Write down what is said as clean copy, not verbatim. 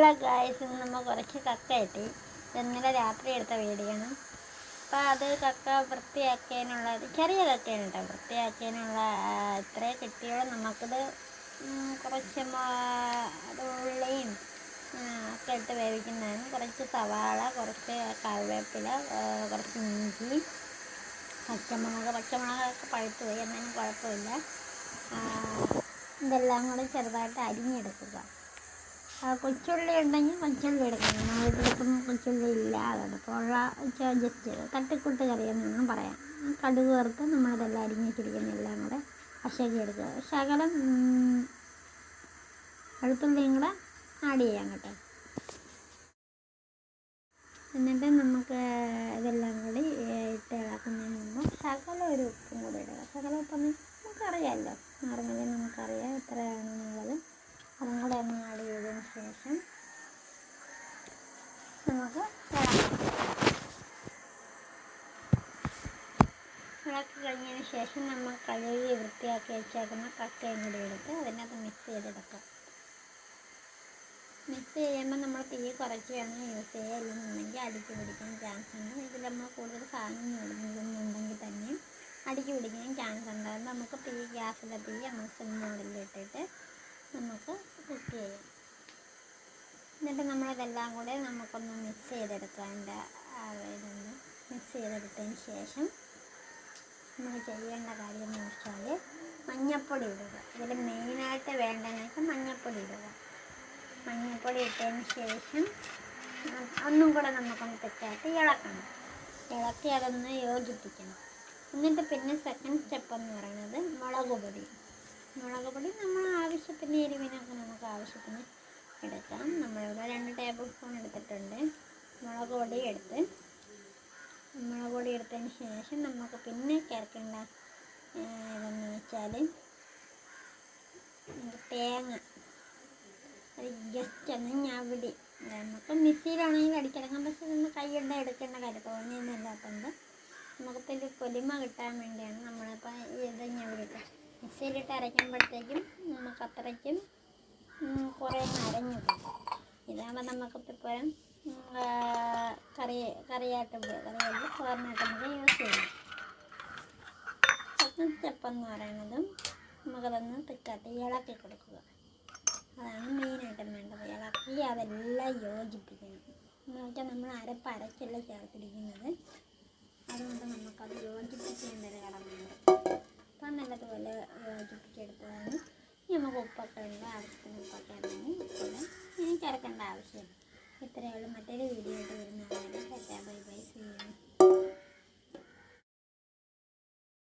Hello guys, ഇന്ന് നമ്മൾ കുറച്ച് കക്ക കിട്ടി. ഇന്നലെ രാത്രി എടുത്ത വീഡിയോയാണ്. അപ്പോൾ അത് കക്ക വൃത്തിയാക്കിയതിനുള്ള ചെറിയ കക്കയാണ് കേട്ടോ. വൃത്തിയാക്കിയതിനുള്ള ഇത്രയും കിട്ടിയോളം നമുക്കിത് കുറച്ച് ഉള്ളിയും ഒക്കെ ഇട്ട് വേവിക്കുന്നതാണ്. കുറച്ച് സവാള, കുറച്ച് കറിവേപ്പില, കുറച്ച് ഇഞ്ചി, പച്ചമുളകൊക്കെ പഴുത്ത് പോയി, എന്നാലും കുഴപ്പമില്ല. ഇതെല്ലാം കൂടി ചെറുതായിട്ട് അരിഞ്ഞെടുക്കുക. കൊച്ചുള്ളി ഉണ്ടെങ്കിൽ കൊച്ചുള്ളി എടുക്കണം. വീട്ടിലിപ്പം കൊച്ചുള്ളി ഇല്ല, അതപ്പോൾ ഉള്ള ജസ്റ്റ് തട്ടിക്കൂട്ട് കറിയെന്നൊന്നും പറയാം. കടുക് വറുത്ത് നമ്മളിതെല്ലാം അരിഞ്ഞ് വെച്ചിരിക്കുന്ന എല്ലാം കൂടെ വശക്കി എടുക്കുക. ശകലം വെളുത്തുള്ളിയും കൂടെ ആഡ് ചെയ്യാം കേട്ടോ. എന്നിട്ട് നമുക്ക് ഇതെല്ലാം കൂടി ഇട്ട് ഇളക്കുന്നതിന് മുമ്പ് ശകലം ഒരു ഉപ്പും കൂടി ഇടുക. ശകലം ഉപ്പൊന്ന് നമുക്കറിയാമല്ലോ, നോർമലി നമുക്കറിയാം എത്രയാണെന്നുള്ളത്. അതും കൂടെ ഒന്ന് ആഡ് ചെയ്തതിന് ശേഷം നമുക്ക് ഇളക്കി കഴിഞ്ഞതിന് ശേഷം നമ്മൾ കഴുകി വൃത്തിയാക്കി വെച്ചേക്കുന്ന കക്കയും കൂടി എടുത്ത് അതിനകത്ത് മിക്സ് ചെയ്തെടുക്കാം. മിക്സ് ചെയ്യുമ്പോൾ നമ്മൾ തീ കുറച്ച് വേണം യൂസ് ചെയ്യുക, ഇല്ലെന്നുണ്ടെങ്കിൽ അടിക്ക് പിടിക്കാൻ ചാൻസ് ഉണ്ട്. ഇതിൽ നമ്മൾ കൂടുതൽ സാധനം ഇടുന്നുണ്ടെങ്കിൽ തന്നെ അടിക്ക് പിടിക്കാൻ ചാൻസ് ഉണ്ട്. അത് നമുക്ക് ഗ്യാസിലെ തീ നമ്മൾ സിം മോഡിലിട്ടിട്ട് നമുക്ക് കുക്ക് ചെയ്യാം. എന്നിട്ട് നമ്മളിതെല്ലാം കൂടെ നമുക്കൊന്ന് മിക്സ് ചെയ്തെടുക്കാം. ഇതൊന്ന് മിക്സ് ചെയ്തെടുത്തതിന് ശേഷം നമ്മൾ ചെയ്യേണ്ട കാര്യം എന്ന് വെച്ചാൽ മഞ്ഞൾപ്പൊടി ഇടുക. ഇതിൽ മെയിനായിട്ട് വേണ്ടതെന്ന് വെച്ചാൽ മഞ്ഞൾപ്പൊടി ഇടുക. മഞ്ഞൾപ്പൊടി ഇട്ടതിന് ശേഷം ഒന്നും കൂടെ നമുക്കൊന്ന് തെറ്റായിട്ട് ഇളക്കണം. ഇളക്കി അതൊന്ന് യോജിപ്പിക്കണം. എന്നിട്ട് പിന്നെ സെക്കൻഡ് സ്റ്റെപ്പ് എന്ന് പറയുന്നത് മുളക് പൊടി നമ്മൾ ആവശ്യത്തിന് എരിവിനൊക്കെ നമുക്ക് ആവശ്യത്തിന് എടുക്കാം. നമ്മളിവിടെ 2 ടേബിൾ സ്പൂൺ എടുത്തിട്ടുണ്ട്. മുളക് പൊടി എടുത്തതിന് ശേഷം നമുക്ക് പിന്നെ ചേർക്കേണ്ട ഇതെന്ന് വെച്ചാൽ തേങ്ങ ജസ്റ്റ് ഒന്ന് ഞവിടി, നമുക്ക് മിക്സിയിലാണെങ്കിൽ അടിച്ചെടുക്കാം. പക്ഷെ ഇതൊന്ന് കൈയ്യുടെ എടുക്കേണ്ട കാര്യം തോന്നിയെന്നില്ലാത്തതുകൊണ്ട് നമുക്ക് പൊലിമ കിട്ടാൻ വേണ്ടിയാണ് നമ്മളിപ്പോൾ ഇത് ഞവിടിട്ട് മിക്സിയിലിട്ട് അരയ്ക്കുമ്പോഴത്തേക്കും നമുക്ക് അത്രയ്ക്കും കുറേ അരഞ്ഞു പോകും. ഇതാകുമ്പോൾ നമുക്കിപ്പോൾ ഇപ്പോഴും കറിയായിട്ട് തോരനായിട്ട് നമുക്ക് യൂസ് ചെയ്യാം. സെക്കൻഡ് സ്റ്റെപ്പ് എന്ന് പറയുന്നതും നമുക്കതൊന്ന് തിക്കാട്ടി ഇളക്കി കൊടുക്കുക. അതാണ് മെയിനായിട്ടും വേണ്ടത്. ഇളക്കി അതെല്ലാം യോജിപ്പിക്കണം. എന്ന് വെച്ചാൽ നമ്മൾ അരച്ചല്ല ചേർത്തിരിക്കുന്നത്, അതുകൊണ്ട് നമുക്കത് യോജിപ്പിക്കേണ്ട ഒരു കടമയുണ്ട്. അപ്പം നല്ലതുപോലെ യോജിപ്പിച്ചെടുത്തതാണ്. നമുക്ക് ഉപ്പൊക്കെ ഉണ്ട്, ആവശ്യത്തിന് ഉപ്പൊക്കെ ഉണ്ടെങ്കിൽ ഉപ്പിടും. ചേർക്കേണ്ട ആവശ്യമില്ല. ഇത്രയേ ഉള്ളൂ. മറ്റൊരു വീഡിയോ ആയിട്ട്